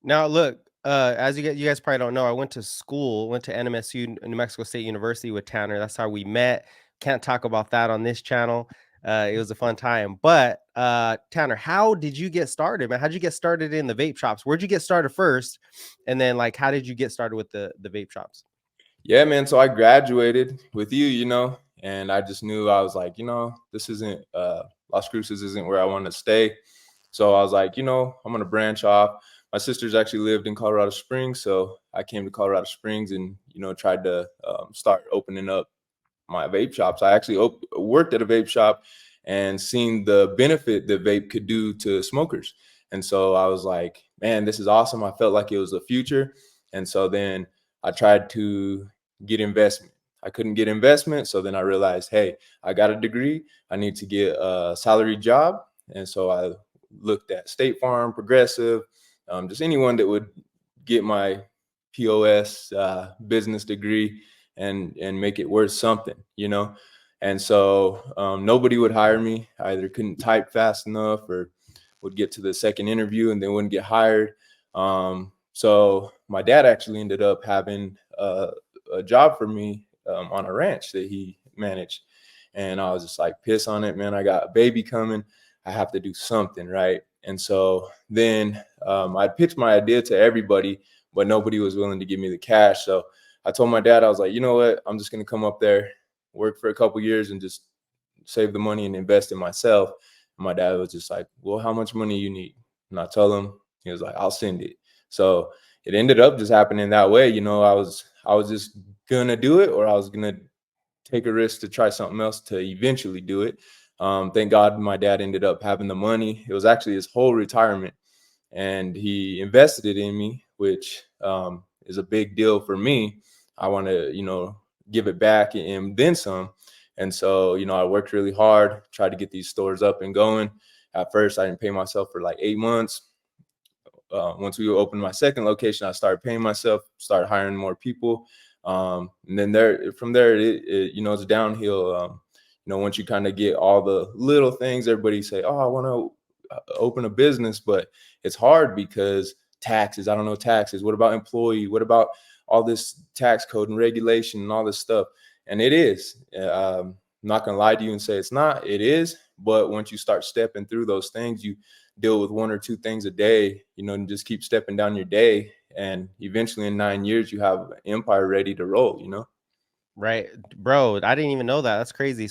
Now look, as you guys probably don't know, I went to NMSU, New Mexico State University with Tanner. That's how we met. Can't talk about that on this channel. It was a fun time. But Tanner, how did you get started, man? How'd you get started in the vape shops? Where'd you get started first? And then like how did you get started with the vape shops? Yeah, man. So I graduated with you, and I just knew I was like, this isn't Las Cruces isn't where I want to stay. So I was like, I'm gonna branch off. My sisters actually lived in Colorado Springs, so I came to Colorado Springs and tried to start opening up my vape shops. I actually worked at a vape shop and seen the benefit that vape could do to smokers. And so I was like, man, this is awesome. I felt like it was the future. And so then I tried to get investment. I couldn't get investment. So then I realized, hey, I got a degree. I need to get a salary job. And so I looked at State Farm, Progressive, just anyone that would get my POS business degree and make it worth something. And so nobody would hire me. I either couldn't type fast enough or would get to the second interview and then wouldn't get hired. So my dad actually ended up having a job for me on a ranch that he managed. And I was just like, piss on it, man. I got a baby coming. I have to do something, right? And so then I pitched my idea to everybody, but nobody was willing to give me the cash. So I told my dad, I was like, you know what? I'm just going to come up there, work for a couple years and just save the money and invest in myself. And my dad was just like, well, how much money you need? And I told him, he was like, I'll send it. So it ended up just happening that way. I was just going to do it, or I was going to take a risk to try something else to eventually do it. Thank God my dad ended up having the money. It was actually his whole retirement, and he invested it in me, which is a big deal for me. I want to, give it back and then some. And so, I worked really hard, tried to get these stores up and going. At first, I didn't pay myself for like 8 months. Once we opened my second location, I started paying myself, started hiring more people. And then from there, it's downhill. Once you kind of get all the little things, everybody say, oh, I want to open a business, but it's hard because taxes. I don't know taxes. What about employee? What about all this tax code and regulation and all this stuff? And it is. I'm not gonna lie to you and say it's not. It is. But once you start stepping through those things, you deal with one or two things a day, and just keep stepping down your day. And eventually in 9 years, you have an empire ready to roll. Right. Bro, I didn't even know that. That's crazy.